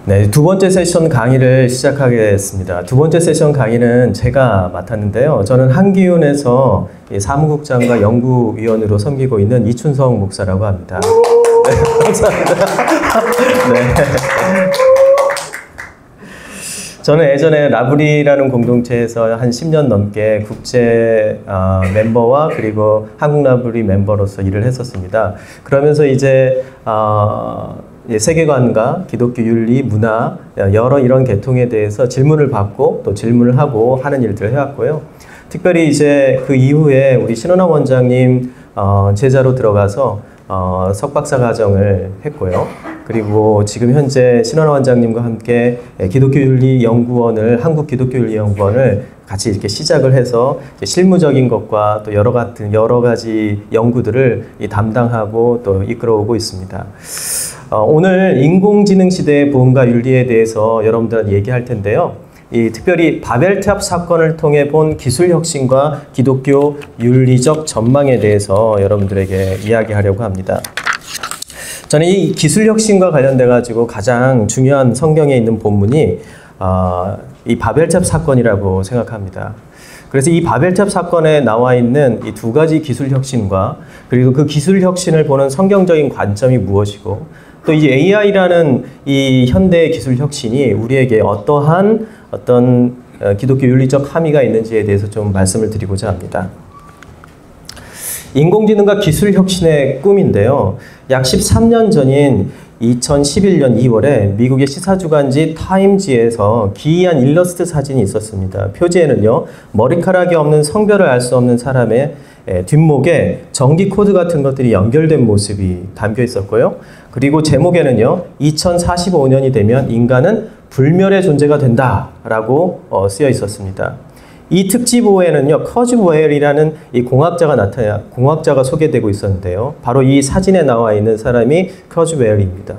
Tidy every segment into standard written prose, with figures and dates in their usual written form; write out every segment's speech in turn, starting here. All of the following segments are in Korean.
네, 두 번째 세션 강의를 시작하겠습니다. 두 번째 세션 강의는 제가 맡았는데요. 저는 한기훈에서 사무국장과 연구위원으로 섬기고 있는 이춘성 목사라고 합니다. 네, 감사합니다. 네. 저는 예전에 라브리라는 공동체에서 한 10년 넘게 국제 멤버와 그리고 한국 라브리 멤버로서 일을 했었습니다. 그러면서 이제 세계관과 기독교 윤리, 문화, 여러 이런 계통에 대해서 질문을 받고 또 질문을 하고 하는 일들을 해왔고요. 특별히 이제 그 이후에 우리 신원환 원장님 제자로 들어가서 석박사 과정을 했고요. 그리고 지금 현재 신원환 원장님과 함께 기독교윤리연구원을, 한국기독교윤리연구원을 같이 이렇게 시작을 해서 실무적인 것과 또 여러 가지 연구들을 담당하고 또 이끌어오고 있습니다. 오늘 인공지능 시대의 보험과 윤리에 대해서 여러분들한테 얘기할 텐데요. 특별히 바벨탑 사건을 통해 본 기술 혁신과 기독교 윤리적 전망에 대해서 여러분들에게 이야기하려고 합니다. 저는 이 기술 혁신과 관련돼 가지고 가장 중요한 성경에 있는 본문이 이 바벨탑 사건이라고 생각합니다. 그래서 이 바벨탑 사건에 나와 있는 이 두 가지 기술 혁신과 그리고 그 기술 혁신을 보는 성경적인 관점이 무엇이고 또 이 AI라는 이 현대의 기술 혁신이 우리에게 어떠한 기독교 윤리적 함의가 있는지에 대해서 좀 말씀을 드리고자 합니다. 인공지능과 기술 혁신의 꿈인데요. 약 13년 전인 2011년 2월에 미국의 시사주간지 타임지에서 기이한 일러스트 사진이 있었습니다. 표지에는요, 머리카락이 없는 성별을 알 수 없는 사람의 뒷목에 전기 코드 같은 것들이 연결된 모습이 담겨 있었고요. 그리고 제목에는요, 2045년이 되면 인간은 불멸의 존재가 된다라고 쓰여 있었습니다. 이 특집호에는요, 커즈웨일이라는 이 공학자가 소개되고 있었는데요. 바로 이 사진에 나와 있는 사람이 커즈웨일입니다.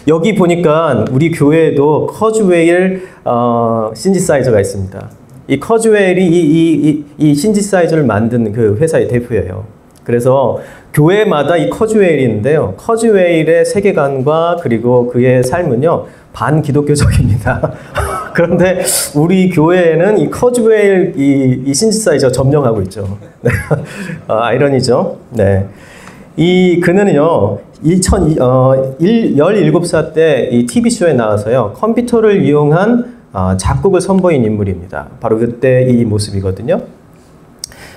여기 보니까 우리 교회에도 커즈웨일 신지사이저가 있습니다. 이 커즈웨일이 이 신지사이저를 만든 그 회사의 대표예요. 그래서 교회마다 이 커즈웨일이 있는데요. 커즈웨일의 세계관과 그리고 그의 삶은요, 반기독교적입니다. 그런데 우리 교회에는 이 커즈웨일 이 신지사이저 점령하고 있죠. 네. 아이러니죠. 네. 그는요, 17살 때 이 TV쇼에 나와서요, 컴퓨터를 이용한 작곡을 선보인 인물입니다. 바로 그때 이 모습이거든요.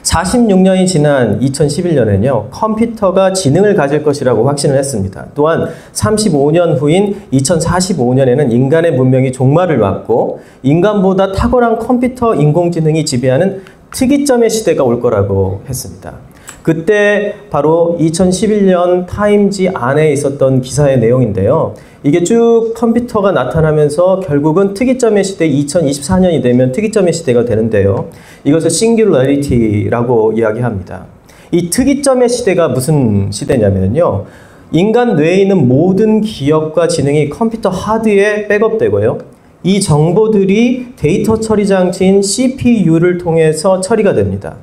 46년이 지난 2011년에는요, 컴퓨터가 지능을 가질 것이라고 확신을 했습니다. 또한 35년 후인 2045년에는 인간의 문명이 종말을 맞고 인간보다 탁월한 컴퓨터 인공지능이 지배하는 특이점의 시대가 올 거라고 했습니다. 그때 바로 2011년 타임지 안에 있었던 기사의 내용인데요. 이게 쭉 컴퓨터가 나타나면서 결국은 특이점의 시대 2024년이 되면 특이점의 시대가 되는데요. 이것을 싱귤러리티라고 이야기합니다. 이 특이점의 시대가 무슨 시대냐면요. 인간 뇌에 있는 모든 기억과 지능이 컴퓨터 하드에 백업되고요. 이 정보들이 데이터 처리 장치인 CPU를 통해서 처리가 됩니다.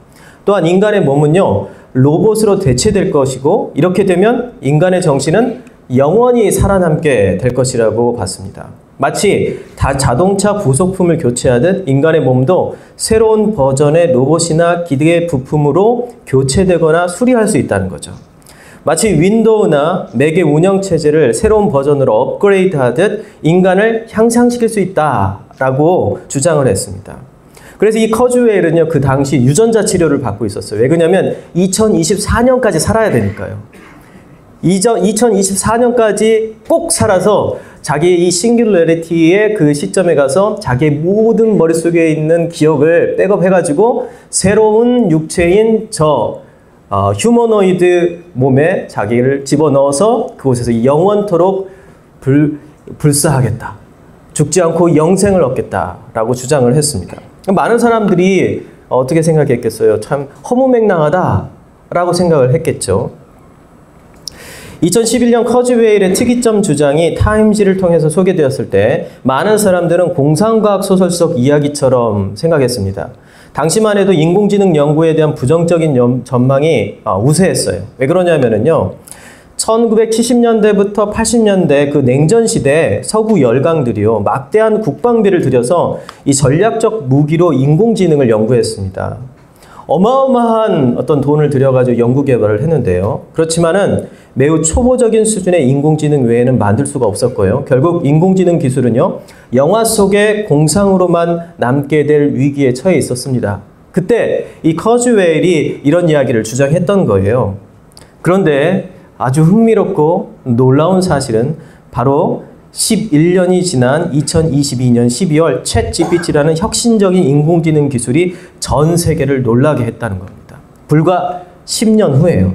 또한 인간의 몸은요, 로봇으로 대체될 것이고 이렇게 되면 인간의 정신은 영원히 살아남게 될 것이라고 봤습니다. 마치 자동차 부속품을 교체하듯 인간의 몸도 새로운 버전의 로봇이나 기계 부품으로 교체되거나 수리할 수 있다는 거죠. 마치 윈도우나 맥의 운영체제를 새로운 버전으로 업그레이드하듯 인간을 향상시킬 수 있다라고 주장을 했습니다. 그래서 이 커즈웨일은요, 그 당시 유전자 치료를 받고 있었어요. 왜 그러냐면 2024년까지 살아야 되니까요. 2024년까지 꼭 살아서 자기의 이 싱귤러리티의 그 시점에 가서 자기의 모든 머릿속에 있는 기억을 백업해가지고 새로운 육체인 휴머노이드 몸에 자기를 집어넣어서 그곳에서 영원토록 불사하겠다. 죽지 않고 영생을 얻겠다라고 주장을 했습니다. 많은 사람들이 어떻게 생각했겠어요? 참 허무맹랑하다라고 생각을 했겠죠. 2011년 커즈웨일의 특이점 주장이 타임지를 통해서 소개되었을 때 많은 사람들은 공상과학 소설 속 이야기처럼 생각했습니다. 당시만 해도 인공지능 연구에 대한 부정적인 전망이 우세했어요. 왜 그러냐면요. 1970년대부터 80년대 그 냉전 시대 서구 열강들이요, 막대한 국방비를 들여서 이 전략적 무기로 인공지능을 연구했습니다. 어마어마한 어떤 돈을 들여가지고 연구 개발을 했는데요. 그렇지만은 매우 초보적인 수준의 인공지능 외에는 만들 수가 없었고요. 결국 인공지능 기술은요, 영화 속의 공상으로만 남게 될 위기에 처해 있었습니다. 그때 이 커즈웨일이 이런 이야기를 주장했던 거예요. 그런데 아주 흥미롭고 놀라운 사실은 바로 11년이 지난 2022년 12월 챗 GPT라는 혁신적인 인공지능 기술이 전 세계를 놀라게 했다는 겁니다. 불과 10년 후에요.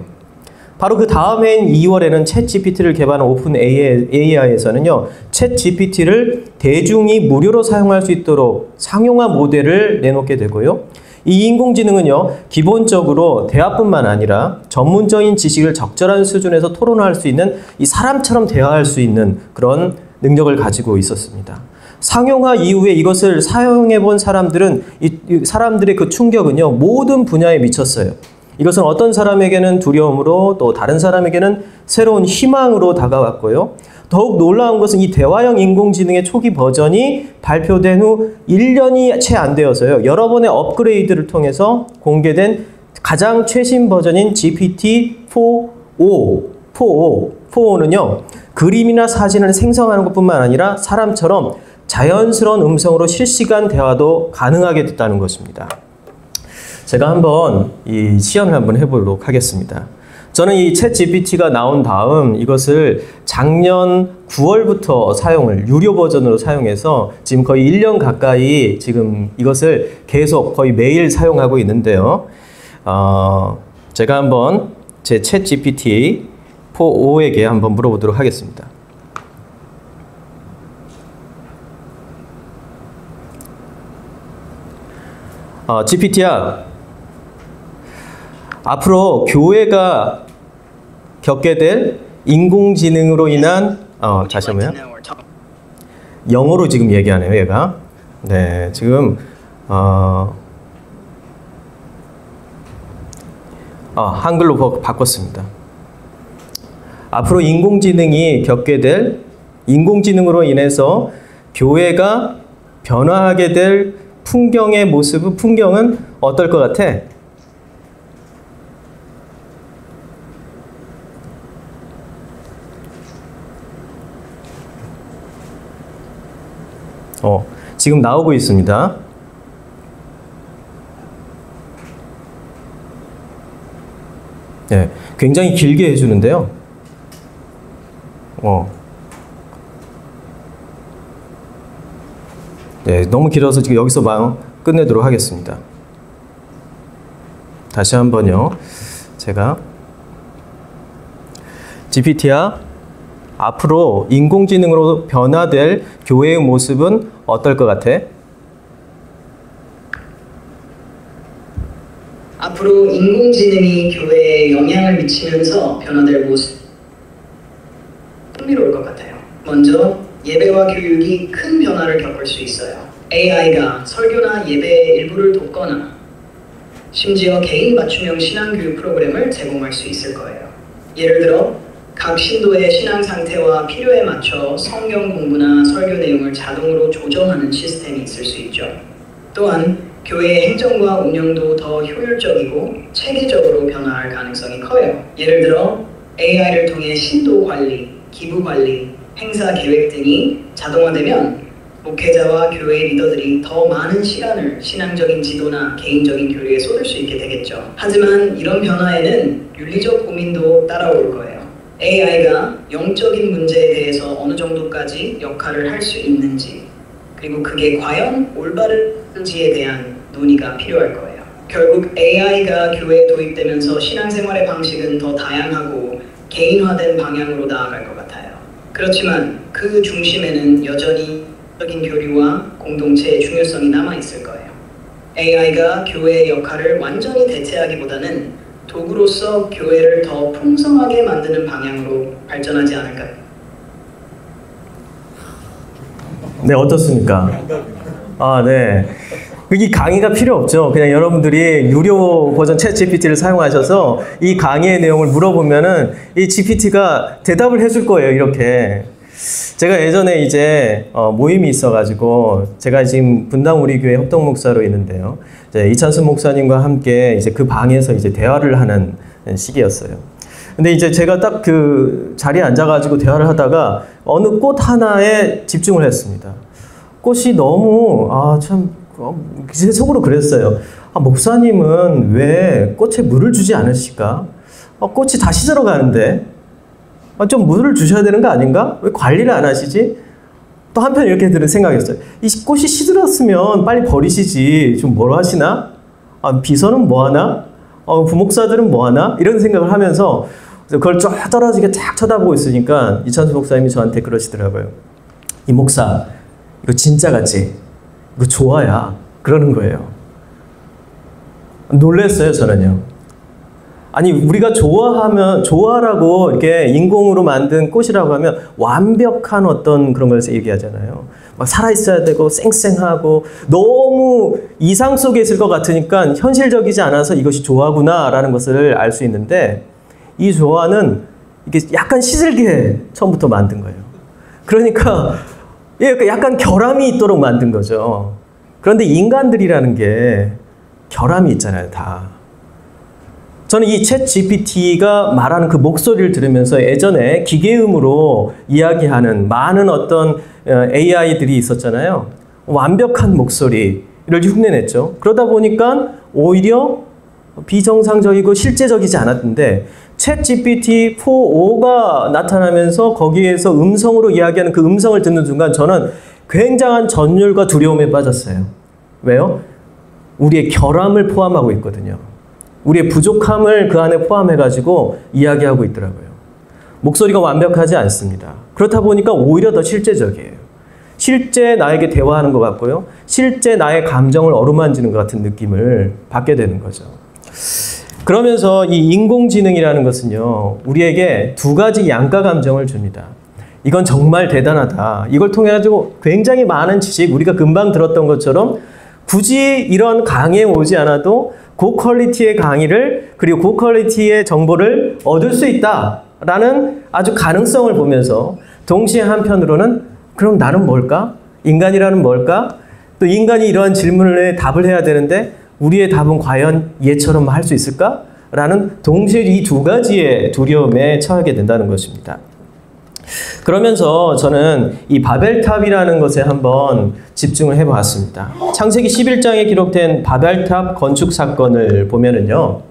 바로 그 다음 해인 2월에는 챗 GPT를 개발한 오픈 AI에서는요, 챗 GPT를 대중이 무료로 사용할 수 있도록 상용화 모델을 내놓게 되고요. 이 인공지능은요, 기본적으로 대화뿐만 아니라 전문적인 지식을 적절한 수준에서 토론할 수 있는 이 사람처럼 대화할 수 있는 그런 능력을 가지고 있었습니다. 상용화 이후에 이것을 사용해 본 사람들은 이 사람들의 그 충격은요, 모든 분야에 미쳤어요. 이것은 어떤 사람에게는 두려움으로 또 다른 사람에게는 새로운 희망으로 다가왔고요. 더욱 놀라운 것은 이 대화형 인공지능의 초기 버전이 발표된 후 1년이 채 안 되어서요, 여러 번의 업그레이드를 통해서 공개된 가장 최신 버전인 GPT-4.5는요, 그림이나 사진을 생성하는 것뿐만 아니라 사람처럼 자연스러운 음성으로 실시간 대화도 가능하게 됐다는 것입니다. 제가 한번 이 시연을 한번 해보도록 하겠습니다. 저는 이 챗 GPT가 나온 다음 이것을 작년 9월부터 사용을 유료 버전으로 사용해서 지금 거의 1년 가까이 지금 이것을 계속 거의 매일 사용하고 있는데요. 제가 한번 제 챗 GPT 4.5에게 한번 물어보도록 하겠습니다. GPT야, 앞으로 교회가 겪게 될 인공지능으로 인한 다시 한번요. 영어로 지금 얘기하네요, 얘가. 네, 지금 한글로 바꿨습니다. 앞으로 인공지능이 겪게 될 인공지능으로 인해서 교회가 변화하게 될 풍경의 모습, 풍경은 어떨 것 같아? 지금 나오고 있습니다. 네, 굉장히 길게 해주는데요. 네, 너무 길어서 지금 여기서 끝내도록 하겠습니다. 다시 한번요. 제가 GPT야, 앞으로 인공지능으로 변화될 교회의 모습은 어떨 것 같아? 앞으로 인공지능이 교회에 영향을 미치면서 변화될 모습 흥미로울 것 같아요. 먼저 예배와 교육이 큰 변화를 겪을 수 있어요. AI가 설교나 예배의 일부를 돕거나 심지어 개인 맞춤형 신앙교육 프로그램을 제공할 수 있을 거예요. 예를 들어 각 신도의 신앙 상태와 필요에 맞춰 성경 공부나 설교 내용을 자동으로 조정하는 시스템이 있을 수 있죠. 또한 교회의 행정과 운영도 더 효율적이고 체계적으로 변화할 가능성이 커요. 예를 들어 AI를 통해 신도 관리, 기부 관리, 행사 계획 등이 자동화되면 목회자와 교회 리더들이 더 많은 시간을 신앙적인 지도나 개인적인 교류에 쏟을 수 있게 되겠죠. 하지만 이런 변화에는 윤리적 고민도 따라올 거예요. AI가 영적인 문제에 대해서 어느 정도까지 역할을 할 수 있는지, 그리고 그게 과연 올바른지에 대한 논의가 필요할 거예요. 결국 AI가 교회에 도입되면서 신앙생활의 방식은 더 다양하고 개인화된 방향으로 나아갈 것 같아요. 그렇지만 그 중심에는 여전히 적인 교류와 공동체의 중요성이 남아있을 거예요. AI가 교회의 역할을 완전히 대체하기보다는 도구로서 교회를 더 풍성하게 만드는 방향으로 발전하지 않을까요? 네, 어떻습니까? 네. 이 강의가 필요 없죠. 그냥 여러분들이 유료 버전 챗 GPT를 사용하셔서 이 강의의 내용을 물어보면은 이 GPT가 대답을 해줄 거예요. 이렇게. 제가 예전에 이제 모임이 있어가지고 제가 지금 분당 우리 교회 협동 목사로 있는데요. 이제 이찬수 목사님과 함께 이제 그 방에서 이제 대화를 하는 시기였어요. 근데 이제 제가 딱 그 자리에 앉아가지고 대화를 하다가 어느 꽃 하나에 집중을 했습니다. 꽃이 너무 제 속으로 그랬어요. 목사님은 왜 꽃에 물을 주지 않으실까? 꽃이 다 시들어 가는데 좀 물을 주셔야 되는 거 아닌가? 왜 관리를 안 하시지? 또 한편 이렇게 들은 생각이었어요. 이 꽃이 시들었으면 빨리 버리시지. 좀 뭘 하시나? 비서는 뭐 하나? 부목사들은 뭐 하나? 이런 생각을 하면서 그걸 쫙 떨어지게 쫙 쳐다보고 있으니까 이찬수 목사님이 저한테 그러시더라고요. 이 목사, 이거 진짜 같지? 이거 좋아야. 그러는 거예요. 놀랐어요, 저는요. 아니, 우리가 좋아라고 이렇게 인공으로 만든 꽃이라고 하면 완벽한 어떤 그런 걸 얘기하잖아요. 막 살아있어야 되고, 쌩쌩하고, 너무 이상 속에 있을 것 같으니까 현실적이지 않아서 이것이 조화구나라는 것을 알 수 있는데, 이 조화는 이게 약간 시들게 처음부터 만든 거예요. 그러니까, 약간 결함이 있도록 만든 거죠. 그런데 인간들이라는 게 결함이 있잖아요, 다. 저는 이 챗 GPT가 말하는 그 목소리를 들으면서 예전에 기계음으로 이야기하는 많은 어떤 AI들이 있었잖아요. 완벽한 목소리를 흉내냈죠. 그러다 보니까 오히려 비정상적이고 실제적이지 않았는데 챗 GPT 4.5가 나타나면서 거기에서 음성으로 이야기하는 그 음성을 듣는 순간 저는 굉장한 전율과 두려움에 빠졌어요. 왜요? 우리의 결함을 포함하고 있거든요. 우리의 부족함을 그 안에 포함해가지고 이야기하고 있더라고요. 목소리가 완벽하지 않습니다. 그렇다 보니까 오히려 더 실제적이에요. 실제 나에게 대화하는 것 같고요. 실제 나의 감정을 어루만지는 것 같은 느낌을 받게 되는 거죠. 그러면서 이 인공지능이라는 것은요, 우리에게 두 가지 양가 감정을 줍니다. 이건 정말 대단하다. 이걸 통해 가지고 굉장히 많은 지식, 우리가 금방 들었던 것처럼 굳이 이런 강의에 오지 않아도 고퀄리티의 강의를 그리고 고퀄리티의 정보를 얻을 수 있다라는 아주 가능성을 보면서 동시에 한편으로는 그럼 나는 뭘까? 인간이라는 뭘까? 또 인간이 이러한 질문에 답을 해야 되는데 우리의 답은 과연 얘처럼 할 수 있을까? 라는 동시에 이 두 가지의 두려움에 처하게 된다는 것입니다. 그러면서 저는 이 바벨탑이라는 것에 한번 집중을 해보았습니다. 창세기 11장에 기록된 바벨탑 건축 사건을 보면은요,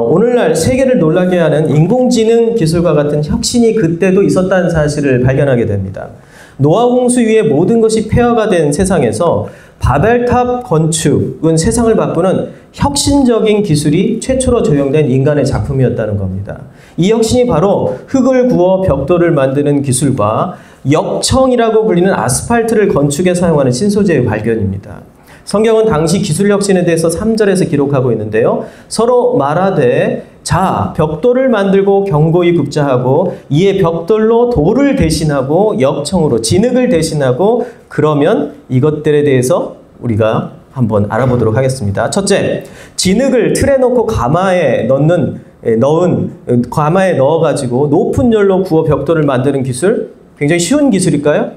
오늘날 세계를 놀라게 하는 인공지능 기술과 같은 혁신이 그때도 있었다는 사실을 발견하게 됩니다. 노아 홍수 이후에 모든 것이 폐허가 된 세상에서 바벨탑 건축은 세상을 바꾸는 혁신적인 기술이 최초로 적용된 인간의 작품이었다는 겁니다. 이 혁신이 바로 흙을 구워 벽돌을 만드는 기술과 역청이라고 불리는 아스팔트를 건축에 사용하는 신소재의 발견입니다. 성경은 당시 기술 혁신에 대해서 3절에서 기록하고 있는데요. 서로 말하되 자, 벽돌을 만들고 견고히 굽자하고 이에 벽돌로 돌을 대신하고 역청으로 진흙을 대신하고 그러면 이것들에 대해서 우리가 한번 알아보도록 하겠습니다. 첫째, 진흙을 틀에 넣고 가마에 넣어가지고 높은 열로 구워 벽돌을 만드는 기술, 굉장히 쉬운 기술일까요?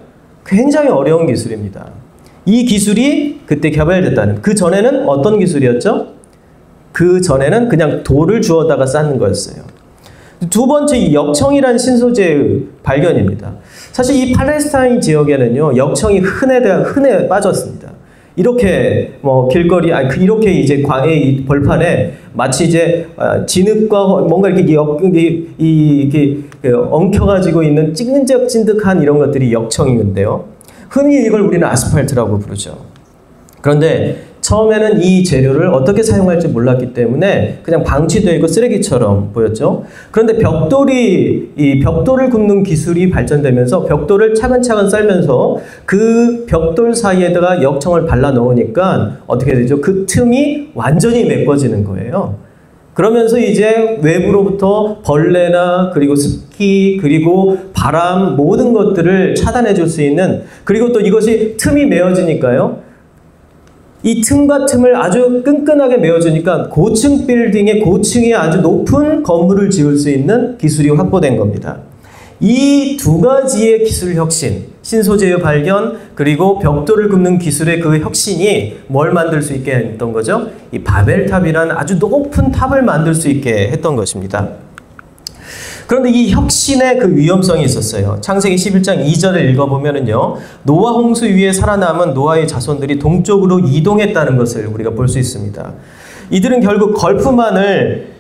굉장히 어려운 기술입니다. 이 기술이 그때 개발됐다는, 그 전에는 어떤 기술이었죠? 그 전에는 그냥 돌을 주워다가 쌓는 거였어요. 두 번째, 이 역청이라는 신소재의 발견입니다. 사실 이 팔레스타인 지역에는요, 역청이 흔해 빠졌습니다. 이렇게 길거리, 이렇게 이제 광의 벌판에 마치 이제 진흙과 뭔가 이렇게 엉켜가지고 있는 찐득찐득한 이런 것들이 역청인데요. 흔히 이걸 우리는 아스팔트라고 부르죠. 그런데 처음에는 이 재료를 어떻게 사용할지 몰랐기 때문에 그냥 방치되어 있고 쓰레기처럼 보였죠. 그런데 이 벽돌을 굽는 기술이 발전되면서 벽돌을 차근차근 썰면서 그 벽돌 사이에다가 역청을 발라 넣으니까 어떻게 되죠? 그 틈이 완전히 메꿔지는 거예요. 그러면서 이제 외부로부터 벌레나 그리고 습기 그리고 바람 모든 것들을 차단해 줄 수 있는, 그리고 또 이것이 틈이 메어지니까요. 이 틈과 틈을 아주 끈끈하게 메워주니까 고층 빌딩의 고층에 아주 높은 건물을 지을 수 있는 기술이 확보된 겁니다. 이 두 가지의 기술 혁신, 신소재의 발견 그리고 벽돌을 굽는 기술의 그 혁신이 뭘 만들 수 있게 했던 거죠? 이 바벨탑이라는 아주 높은 탑을 만들 수 있게 했던 것입니다. 그런데 이 혁신의 그 위험성이 있었어요. 창세기 11장 2절을 읽어보면은요, 노아 홍수 위에 살아남은 노아의 자손들이 동쪽으로 이동했다는 것을 우리가 볼 수 있습니다. 이들은 결국 걸프만의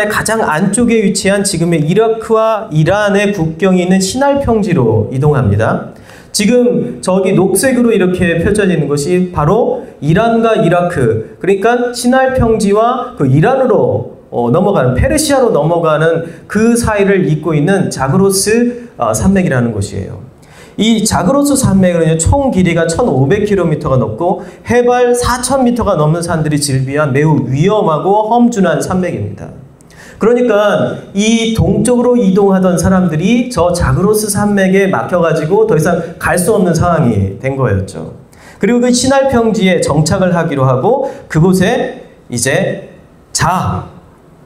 가장 안쪽에 위치한 지금의 이라크와 이란의 국경이 있는 시날 평지로 이동합니다. 지금 저기 녹색으로 이렇게 펼쳐지는 것이 바로 이란과 이라크, 그러니까 시날 평지와 그 이란으로 넘어가는, 페르시아로 넘어가는 그 사이를 잇고 있는 자그로스 산맥이라는 곳이에요. 이 자그로스 산맥은 총 길이가 1,500km가 넘고 해발 4,000m가 넘는 산들이 질비한 매우 위험하고 험준한 산맥입니다. 그러니까 이 동쪽으로 이동하던 사람들이 저 자그로스 산맥에 막혀가지고 더 이상 갈 수 없는 상황이 된 거였죠. 그리고 그 시날 평지에 정착을 하기로 하고 그곳에 이제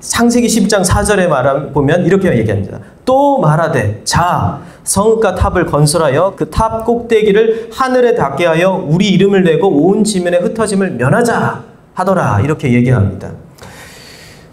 창세기 10장 4절에 보면 이렇게 얘기합니다. 또 말하되 자 성읍과 탑을 건설하여 그 탑 꼭대기를 하늘에 닿게 하여 우리 이름을 내고 온 지면에 흩어짐을 면하자 하더라, 이렇게 얘기합니다.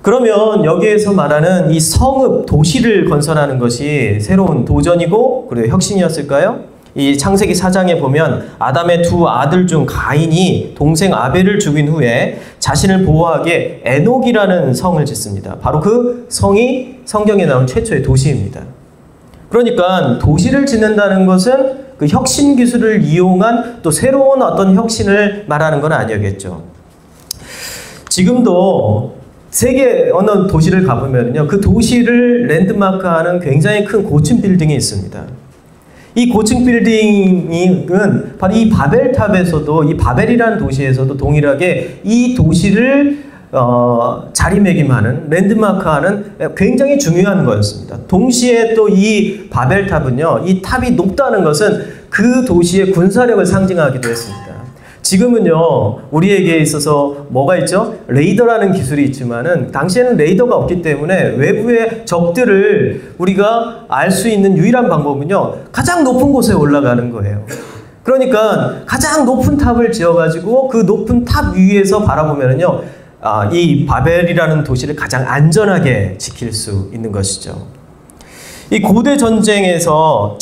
그러면 여기에서 말하는 이 성읍, 도시를 건설하는 것이 새로운 도전이고 그리고 혁신이었을까요? 이 창세기 4장에 보면 아담의 두 아들 중 가인이 동생 아벨을 죽인 후에 자신을 보호하게 에녹이라는 성을 짓습니다. 바로 그 성이 성경에 나온 최초의 도시입니다. 그러니까 도시를 짓는다는 것은 그 혁신 기술을 이용한 또 새로운 어떤 혁신을 말하는 건 아니겠죠. 지금도 세계 어느 도시를 가보면요, 그 도시를 랜드마크하는 굉장히 큰 고층 빌딩이 있습니다. 이 고층 빌딩은 바로 이 바벨탑에서도, 이 바벨이라는 도시에서도 동일하게 이 도시를 자리매김하는, 랜드마크하는 굉장히 중요한 거였습니다. 동시에 또 이 바벨탑은요, 이 탑이 높다는 것은 그 도시의 군사력을 상징하기도 했습니다. 지금은요, 우리에게 있어서 뭐가 있죠? 레이더라는 기술이 있지만은 당시에는 레이더가 없기 때문에 외부의 적들을 우리가 알 수 있는 유일한 방법은요, 가장 높은 곳에 올라가는 거예요. 그러니까 가장 높은 탑을 지어가지고 그 높은 탑 위에서 바라보면은요, 이 바벨이라는 도시를 가장 안전하게 지킬 수 있는 것이죠. 이 고대 전쟁과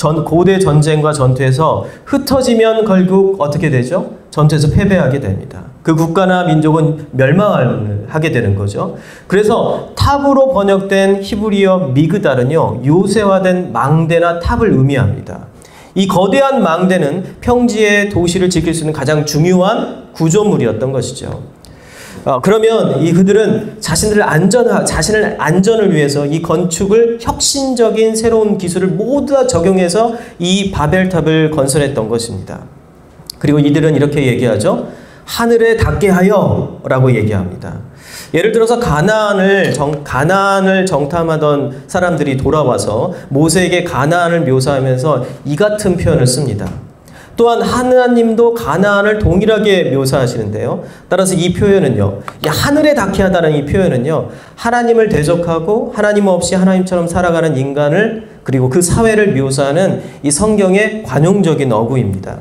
전투에서 흩어지면 결국 어떻게 되죠? 전투에서 패배하게 됩니다. 그 국가나 민족은 멸망하게 되는 거죠. 그래서 탑으로 번역된 히브리어 미그달은요, 요새화된 망대나 탑을 의미합니다. 이 거대한 망대는 평지의 도시를 지킬 수 있는 가장 중요한 구조물이었던 것이죠. 그러면 그들은 자신의 안전을 위해서 이 건축을 혁신적인 새로운 기술을 모두 다 적용해서 이 바벨탑을 건설했던 것입니다. 그리고 이들은 이렇게 얘기하죠. 하늘에 닿게 하여 라고 얘기합니다. 예를 들어서 가나안을 정탐하던 사람들이 돌아와서 모세에게 가나안을 묘사하면서 이 같은 표현을 씁니다. 또한 하나님도 가나안을 동일하게 묘사하시는데요. 따라서 이 표현은요, 이 하늘에 닿게 하다는 이 표현은요, 하나님을 대적하고 하나님 없이 하나님처럼 살아가는 인간을 그리고 그 사회를 묘사하는 이 성경의 관용적인 어구입니다.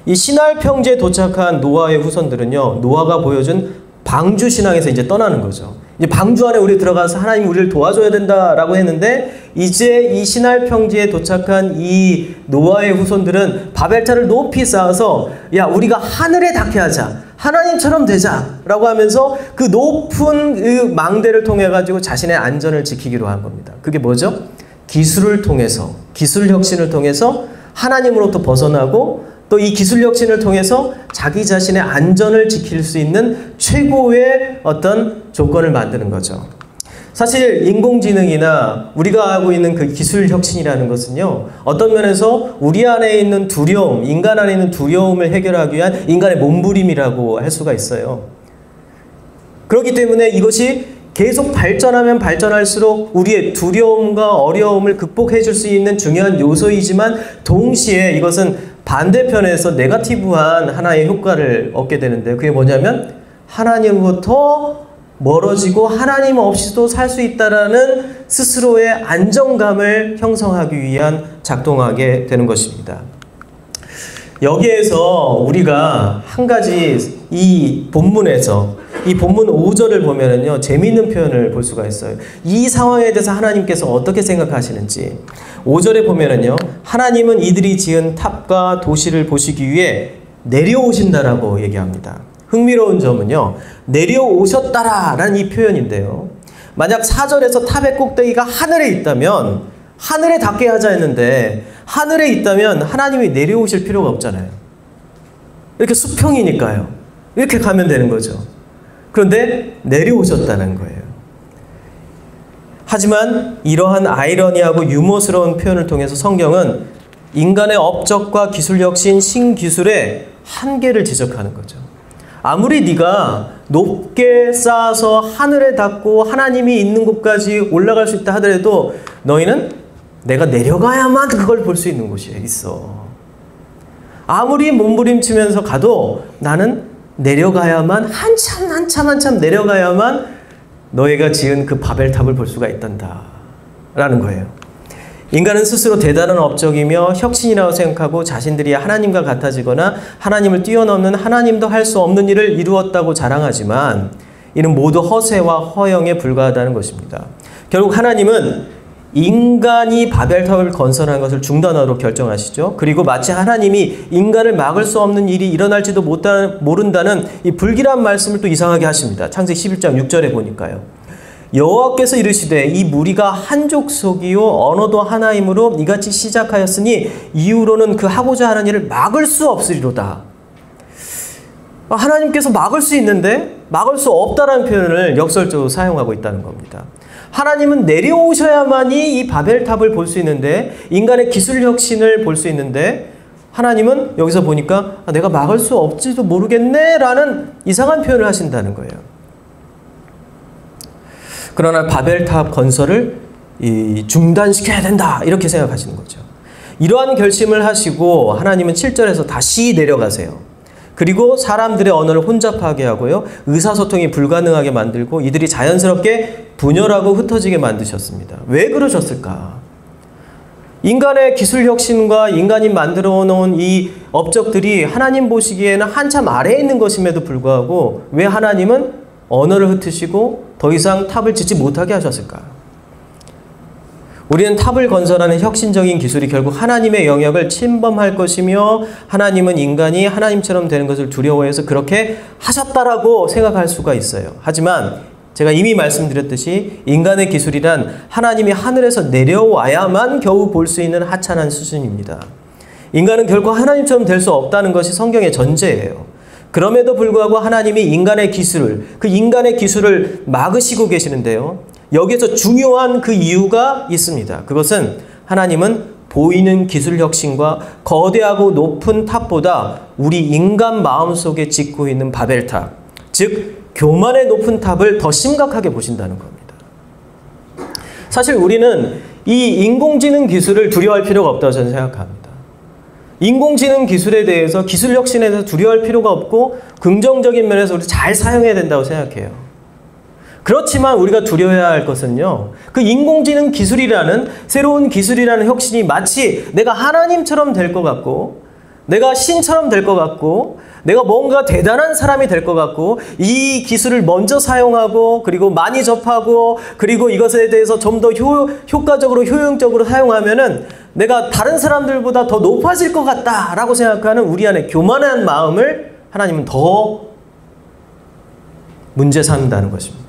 이 시날 평지에 도착한 노아의 후손들은요, 노아가 보여준 방주 신앙에서 이제 떠나는 거죠. 이제 방주 안에 우리 들어가서 하나님이 우리를 도와줘야 된다라고 했는데, 이제 이 시날 평지에 도착한 이 노아의 후손들은 바벨탑을 높이 쌓아서 야, 우리가 하늘에 닿게 하자, 하나님처럼 되자라고 하면서 그 높은 그 망대를 통해 가지고 자신의 안전을 지키기로 한 겁니다. 그게 뭐죠? 기술을 통해서, 기술 혁신을 통해서 하나님으로부터 벗어나고 또 이 기술 혁신을 통해서 자기 자신의 안전을 지킬 수 있는 최고의 어떤 조건을 만드는 거죠. 사실 인공지능이나 우리가 하고 있는 그 기술 혁신이라는 것은요, 어떤 면에서 우리 안에 있는 두려움, 인간 안에 있는 두려움을 해결하기 위한 인간의 몸부림이라고 할 수가 있어요. 그렇기 때문에 이것이 계속 발전하면 발전할수록 우리의 두려움과 어려움을 극복해 줄 수 있는 중요한 요소이지만 동시에 이것은 반대편에서 네거티브한 하나의 효과를 얻게 되는데 그게 뭐냐면 하나님으로부터 멀어지고 하나님 없이도 살 수 있다라는 스스로의 안정감을 형성하기 위한 작동하게 되는 것입니다. 여기에서 우리가 한 가지 이 본문에서 이 본문 5절을 보면은요 재미있는 표현을 볼 수가 있어요. 이 상황에 대해서 하나님께서 어떻게 생각하시는지 5절에 보면은요 하나님은 이들이 지은 탑과 도시를 보시기 위해 내려오신다라고 얘기합니다. 흥미로운 점은요 내려오셨다라는 이 표현인데요, 만약 4절에서 탑의 꼭대기가 하늘에 있다면 하늘에 닿게 하자 했는데 하늘에 있다면 하나님이 내려오실 필요가 없잖아요. 이렇게 수평이니까요. 이렇게 가면 되는 거죠. 그런데 내려오셨다는 거예요. 하지만 이러한 아이러니하고 유머스러운 표현을 통해서 성경은 인간의 업적과 기술 혁신, 신기술의 한계를 지적하는 거죠. 아무리 네가 높게 쌓아서 하늘에 닿고 하나님이 있는 곳까지 올라갈 수 있다 하더라도 너희는 내가 내려가야만 그걸 볼 수 있는 곳이 있어. 아무리 몸부림치면서 가도 나는 내려가야만 한참 내려가야만 너희가 지은 그 바벨탑을 볼 수가 있단다 라는 거예요. 인간은 스스로 대단한 업적이며 혁신이라고 생각하고 자신들이 하나님과 같아지거나 하나님을 뛰어넘는 하나님도 할 수 없는 일을 이루었다고 자랑하지만 이는 모두 허세와 허영에 불과하다는 것입니다. 결국 하나님은 인간이 바벨탑을 건설한 것을 중단하도록 결정하시죠. 그리고 마치 하나님이 인간을 막을 수 없는 일이 일어날지도 모른다는 이 불길한 말씀을 또 이상하게 하십니다. 창세기 11장 6절에 보니까요. 여호와께서 이르시되 이 무리가 한 족속이요 언어도 하나이므로 이같이 시작하였으니 이후로는 그 하고자 하는 일을 막을 수 없으리로다. 하나님께서 막을 수 있는데 막을 수 없다라는 표현을 역설적으로 사용하고 있다는 겁니다. 하나님은 내려오셔야만이 이 바벨탑을 볼 수 있는데 인간의 기술 혁신을 볼 수 있는데 하나님은 여기서 보니까 내가 막을 수 없지도 모르겠네 라는 이상한 표현을 하신다는 거예요. 그러나 바벨탑 건설을 중단시켜야 된다 이렇게 생각하시는 거죠. 이러한 결심을 하시고 하나님은 7절에서 다시 내려가세요. 그리고 사람들의 언어를 혼잡하게 하고요. 의사소통이 불가능하게 만들고 이들이 자연스럽게 분열하고 흩어지게 만드셨습니다. 왜 그러셨을까? 인간의 기술 혁신과 인간이 만들어 놓은 이 업적들이 하나님 보시기에는 한참 아래에 있는 것임에도 불구하고 왜 하나님은 언어를 흩으시고 더 이상 탑을 짓지 못하게 하셨을까? 우리는 탑을 건설하는 혁신적인 기술이 결국 하나님의 영역을 침범할 것이며 하나님은 인간이 하나님처럼 되는 것을 두려워해서 그렇게 하셨다라고 생각할 수가 있어요. 하지만 제가 이미 말씀드렸듯이 인간의 기술이란 하나님이 하늘에서 내려와야만 겨우 볼 수 있는 하찮은 수준입니다. 인간은 결코 하나님처럼 될 수 없다는 것이 성경의 전제예요. 그럼에도 불구하고 하나님이 인간의 기술을 막으시고 계시는데요. 여기에서 중요한 그 이유가 있습니다. 그것은 하나님은 보이는 기술 혁신과 거대하고 높은 탑보다 우리 인간 마음속에 짓고 있는 바벨탑, 즉 교만의 높은 탑을 더 심각하게 보신다는 겁니다. 사실 우리는 이 인공지능 기술을 두려워할 필요가 없다고 저는 생각합니다. 인공지능 기술에 대해서, 기술 혁신에 대해서 두려워할 필요가 없고 긍정적인 면에서 우리 잘 사용해야 된다고 생각해요. 그렇지만 우리가 두려워해야 할 것은요, 그 인공지능 기술이라는, 새로운 기술이라는 혁신이 마치 내가 하나님처럼 될 것 같고 내가 신처럼 될 것 같고 내가 뭔가 대단한 사람이 될 것 같고 이 기술을 먼저 사용하고 그리고 많이 접하고 그리고 이것에 대해서 좀 더 효과적으로 효용적으로 사용하면은 내가 다른 사람들보다 더 높아질 것 같다라고 생각하는 우리 안에 교만한 마음을 하나님은 더 문제 삼는다는 것입니다.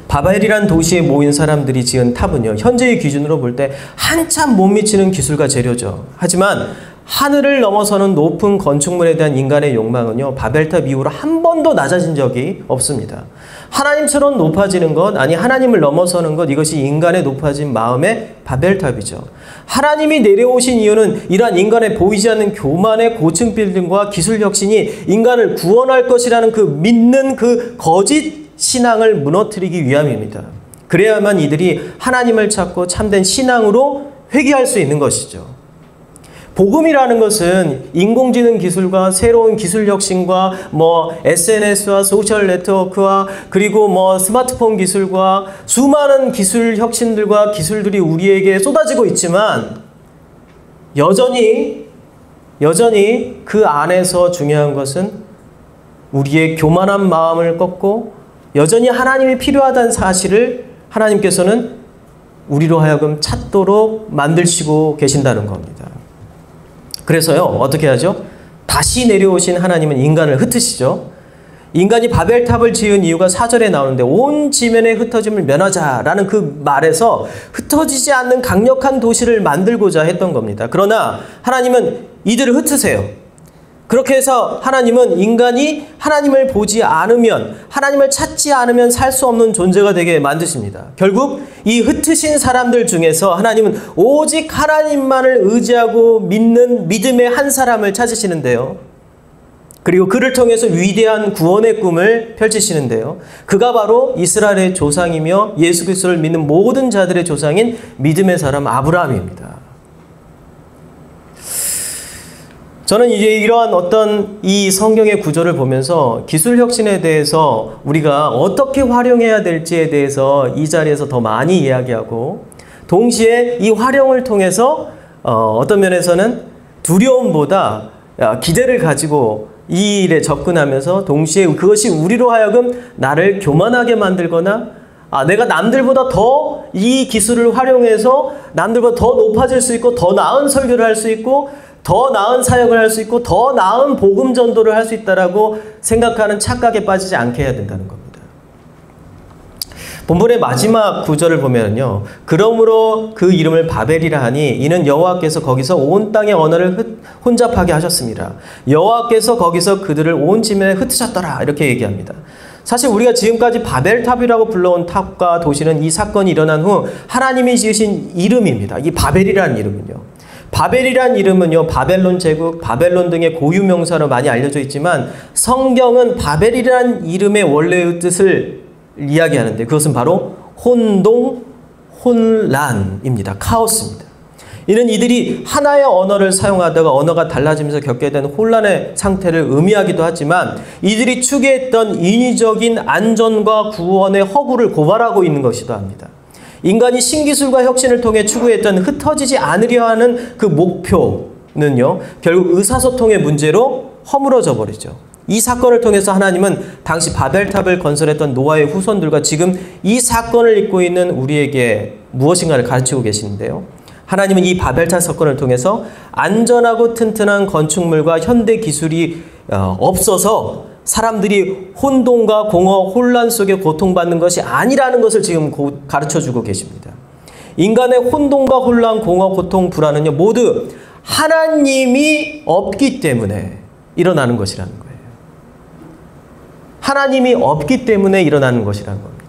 바벨이란 도시에 모인 사람들이 지은 탑은요, 현재의 기준으로 볼 때 한참 못 미치는 기술과 재료죠. 하지만 하늘을 넘어서는 높은 건축물에 대한 인간의 욕망은요, 바벨탑 이후로 한 번도 낮아진 적이 없습니다. 하나님처럼 높아지는 것, 아니 하나님을 넘어서는 것, 이것이 인간의 높아진 마음의 바벨탑이죠. 하나님이 내려오신 이유는 이러한 인간의 보이지 않는 교만의 고층 빌딩과 기술 혁신이 인간을 구원할 것이라는 그 믿는 그 거짓 신앙을 무너뜨리기 위함입니다. 그래야만 이들이 하나님을 찾고 참된 신앙으로 회개할 수 있는 것이죠. 복음이라는 것은 인공지능 기술과 새로운 기술 혁신과 SNS와 소셜 네트워크와 그리고 스마트폰 기술과 수많은 기술 혁신들과 기술들이 우리에게 쏟아지고 있지만 여전히 그 안에서 중요한 것은 우리의 교만한 마음을 꺾고 여전히 하나님이 필요하다는 사실을 하나님께서는 우리로 하여금 찾도록 만드시고 계신다는 겁니다. 그래서요, 어떻게 하죠? 다시 내려오신 하나님은 인간을 흩으시죠. 인간이 바벨탑을 지은 이유가 4절에 나오는데 온 지면의 흩어짐을 면하자라는 그 말에서 흩어지지 않는 강력한 도시를 만들고자 했던 겁니다. 그러나 하나님은 이들을 흩으세요. 그렇게 해서 하나님은 인간이 하나님을 보지 않으면, 하나님을 찾지 않으면 살 수 없는 존재가 되게 만드십니다. 결국 이 흩으신 사람들 중에서 하나님은 오직 하나님만을 의지하고 믿는 믿음의 한 사람을 찾으시는데요. 그리고 그를 통해서 위대한 구원의 꿈을 펼치시는데요. 그가 바로 이스라엘의 조상이며 예수 그리스도를 믿는 모든 자들의 조상인 믿음의 사람 아브라함입니다. 저는 이제 이러한 어떤 이 성경의 구조를 보면서 기술 혁신에 대해서 우리가 어떻게 활용해야 될지에 대해서 이 자리에서 더 많이 이야기하고, 동시에 이 활용을 통해서 어떤 면에서는 두려움보다 기대를 가지고 이 일에 접근하면서, 동시에 그것이 우리로 하여금 나를 교만하게 만들거나 내가 남들보다 더 이 기술을 활용해서 남들보다 더 높아질 수 있고 더 나은 설교를 할 수 있고 더 나은 사역을 할 수 있고 더 나은 복음 전도를 할 수 있다라고 생각하는 착각에 빠지지 않게 해야 된다는 겁니다. 본문의 마지막 구절을 보면요, 그러므로 그 이름을 바벨이라 하니 이는 여호와께서 거기서 온 땅의 언어를 혼잡하게 하셨습니다. 여호와께서 거기서 그들을 온 지면에 흩으셨더라, 이렇게 얘기합니다. 사실 우리가 지금까지 바벨탑이라고 불러온 탑과 도시는 이 사건이 일어난 후 하나님이 지으신 이름입니다. 이 바벨이라는 이름은요, 바벨이란 이름은요, 바벨론 제국, 바벨론 등의 고유 명사로 많이 알려져 있지만 성경은 바벨이란 이름의 원래의 뜻을 이야기하는데 그것은 바로 혼동, 혼란입니다. 카오스입니다. 이는 이들이 하나의 언어를 사용하다가 언어가 달라지면서 겪게 된 혼란의 상태를 의미하기도 하지만 이들이 추구했던 인위적인 안전과 구원의 허구를 고발하고 있는 것이기도 합니다. 인간이 신기술과 혁신을 통해 추구했던 흩어지지 않으려 하는 그 목표는요, 결국 의사소통의 문제로 허물어져 버리죠. 이 사건을 통해서 하나님은 당시 바벨탑을 건설했던 노아의 후손들과 지금 이 사건을 잊고 있는 우리에게 무엇인가를 가르치고 계시는데요. 하나님은 이 바벨탑 사건을 통해서 안전하고 튼튼한 건축물과 현대 기술이 없어서 사람들이 혼동과 공허, 혼란 속에 고통받는 것이 아니라는 것을 지금 가르쳐주고 계십니다. 인간의 혼동과 혼란, 공허, 고통, 불안은요, 모두 하나님이 없기 때문에 일어나는 것이라는 거예요. 하나님이 없기 때문에 일어나는 것이라는 겁니다.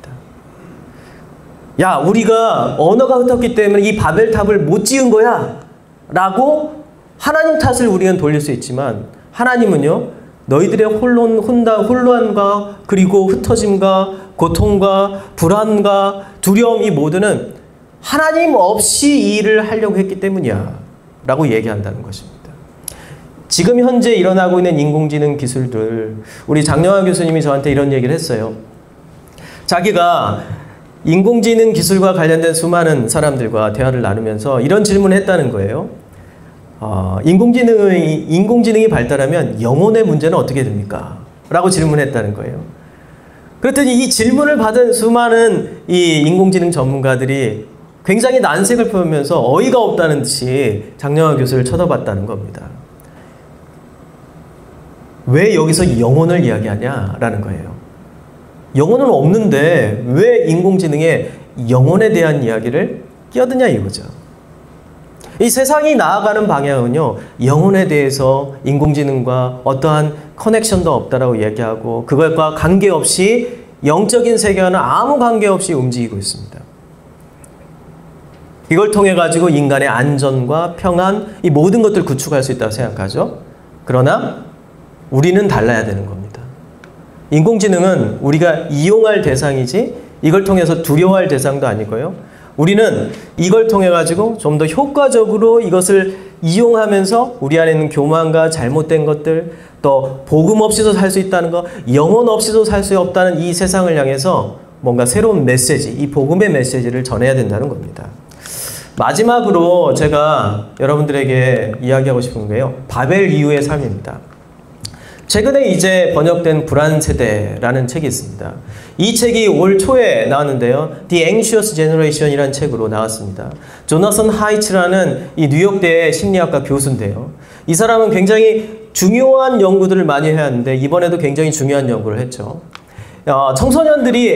야, 우리가 언어가 흩었기 때문에 이 바벨탑을 못 지은 거야 라고 하나님 탓을 우리는 돌릴 수 있지만, 하나님은요, 너희들의 혼란과 그리고 흩어짐과 고통과 불안과 두려움, 이 모두는 하나님 없이 이 일을 하려고 했기 때문이야 라고 얘기한다는 것입니다. 지금 현재 일어나고 있는 인공지능 기술들, 우리 장영하 교수님이 저한테 이런 얘기를 했어요. 자기가 인공지능 기술과 관련된 수많은 사람들과 대화를 나누면서 이런 질문을 했다는 거예요. 인공지능이 발달하면 영혼의 문제는 어떻게 됩니까? 라고 질문했다는 거예요. 그랬더니 이 질문을 받은 수많은 이 인공지능 전문가들이 굉장히 난색을 표하면서 어이가 없다는 듯이 장영하 교수를 쳐다봤다는 겁니다. 왜 여기서 영혼을 이야기하냐라는 거예요. 영혼은 없는데 왜 인공지능에 영혼에 대한 이야기를 끼어드냐 이거죠. 이 세상이 나아가는 방향은요, 영혼에 대해서 인공지능과 어떠한 커넥션도 없다라고 얘기하고 그것과 관계없이 영적인 세계와는 아무 관계없이 움직이고 있습니다. 이걸 통해 가지고 인간의 안전과 평안, 이 모든 것들을 구축할 수 있다고 생각하죠. 그러나 우리는 달라야 되는 겁니다. 인공지능은 우리가 이용할 대상이지 이걸 통해서 두려워할 대상도 아니고요. 우리는 이걸 통해 가지고 좀 더 효과적으로 이것을 이용하면서 우리 안에 있는 교만과 잘못된 것들, 또 복음 없이도 살 수 있다는 것, 영혼 없이도 살 수 없다는 이 세상을 향해서 뭔가 새로운 메시지, 이 복음의 메시지를 전해야 된다는 겁니다. 마지막으로 제가 여러분들에게 이야기하고 싶은 게요, 바벨 이후의 삶입니다. 최근에 이제 번역된 불안 세대라는 책이 있습니다. 이 책이 올 초에 나왔는데요. The Anxious Generation이라는 책으로 나왔습니다. 조나선 하이츠라는 이 뉴욕대의 심리학과 교수인데요. 이 사람은 굉장히 중요한 연구들을 많이 해야 하는데 이번에도 굉장히 중요한 연구를 했죠. 청소년들이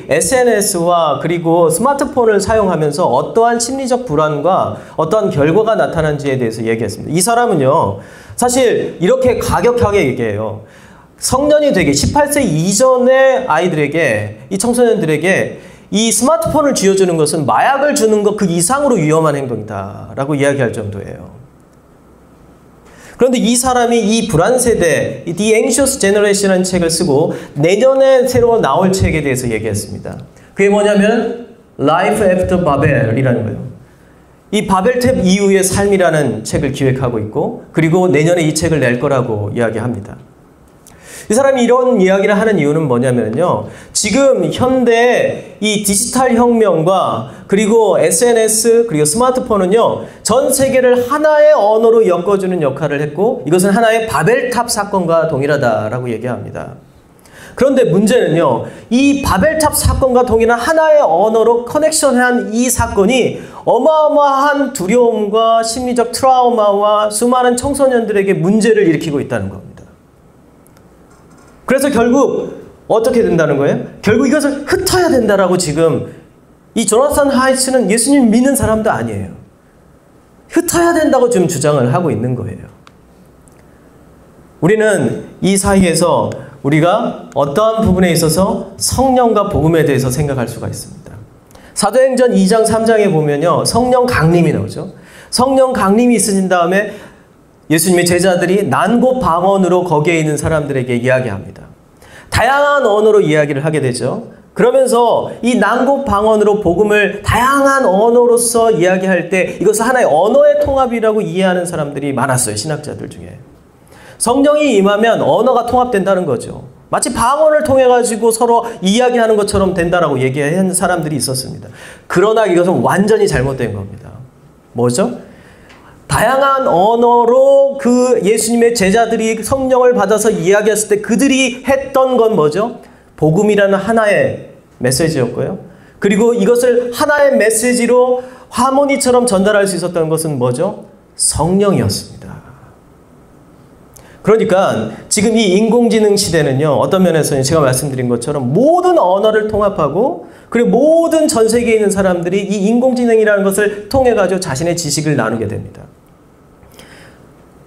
SNS와 그리고 스마트폰을 사용하면서 어떠한 심리적 불안과 어떠한 결과가 나타난지에 대해서 얘기했습니다. 이 사람은요, 사실 이렇게 가격하게 얘기해요. 성년이 되기 18세 이전의 아이들에게, 이 청소년들에게 이 스마트폰을 쥐어주는 것은 마약을 주는 것 그 이상으로 위험한 행동이다 라고 이야기할 정도예요. 그런데 이 사람이 이 불안 세대, The Anxious Generation이라는 책을 쓰고 내년에 새로 나올 책에 대해서 얘기했습니다. 그게 뭐냐면 Life After Babel이라는 거예요. 이 바벨탑 이후의 삶이라는 책을 기획하고 있고, 그리고 내년에 이 책을 낼 거라고 이야기합니다. 이 사람이 이런 이야기를 하는 이유는 뭐냐면요, 지금 현대 이 디지털 혁명과 그리고 SNS 그리고 스마트폰은요, 전 세계를 하나의 언어로 엮어주는 역할을 했고, 이것은 하나의 바벨탑 사건과 동일하다라고 얘기합니다. 그런데 문제는요, 이 바벨탑 사건과 동일한 하나의 언어로 커넥션한 이 사건이 어마어마한 두려움과 심리적 트라우마와 수많은 청소년들에게 문제를 일으키고 있다는 겁니다. 그래서 결국 어떻게 된다는 거예요? 결국 이것을 흩어야 된다라고 지금 이 조나선 하이츠는 예수님 믿는 사람도 아니에요. 흩어야 된다고 지금 주장을 하고 있는 거예요. 우리는 이 사이에서 우리가 어떠한 부분에 있어서 성령과 복음에 대해서 생각할 수가 있습니다. 사도행전 2장 3장에 보면요, 성령 강림이 나오죠. 성령 강림이 있으신 다음에 예수님의 제자들이 난곳 방언으로 거기에 있는 사람들에게 이야기합니다. 다양한 언어로 이야기를 하게 되죠. 그러면서 이 난곳 방언으로 복음을 다양한 언어로서 이야기할 때 이것을 하나의 언어의 통합이라고 이해하는 사람들이 많았어요. 신학자들 중에. 성령이 임하면 언어가 통합된다는 거죠. 마치 방언을 통해 가지고 서로 이야기하는 것처럼 된다라고 얘기하는 사람들이 있었습니다. 그러나 이것은 완전히 잘못된 겁니다. 뭐죠? 다양한 언어로 그 예수님의 제자들이 성령을 받아서 이야기했을 때 그들이 했던 건 뭐죠? 복음이라는 하나의 메시지였고요. 그리고 이것을 하나의 메시지로 하모니처럼 전달할 수 있었던 것은 뭐죠? 성령이었습니다. 그러니까 지금 이 인공지능 시대는요, 어떤 면에서는 제가 말씀드린 것처럼 모든 언어를 통합하고, 그리고 모든 전 세계에 있는 사람들이 이 인공지능이라는 것을 통해 가지고 자신의 지식을 나누게 됩니다.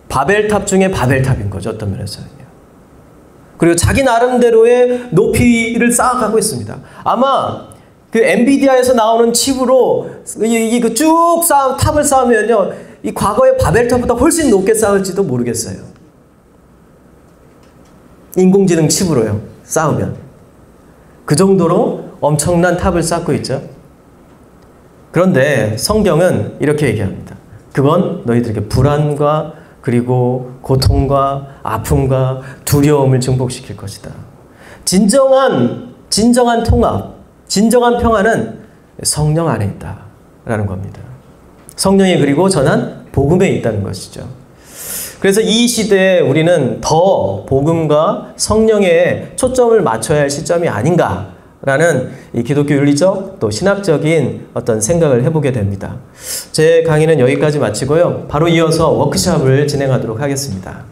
바벨탑 중에 바벨탑인 거죠, 어떤 면에서는요. 그리고 자기 나름대로의 높이를 쌓아가고 있습니다. 아마 그 엔비디아에서 나오는 칩으로 쭉 탑을 쌓으면요, 이 과거의 바벨탑보다 훨씬 높게 쌓을지도 모르겠어요. 인공지능 칩으로요, 쌓으면. 그 정도로 엄청난 탑을 쌓고 있죠. 그런데 성경은 이렇게 얘기합니다. 그건 너희들에게 불안과 그리고 고통과 아픔과 두려움을 증폭시킬 것이다. 진정한 통합, 진정한 평화는 성령 안에 있다라는 겁니다. 성령이 그리고 전한 복음에 있다는 것이죠. 그래서 이 시대에 우리는 더 복음과 성령에 초점을 맞춰야 할 시점이 아닌가라는 이 기독교 윤리적 또 신학적인 어떤 생각을 해보게 됩니다. 제 강의는 여기까지 마치고요. 바로 이어서 워크숍을 진행하도록 하겠습니다.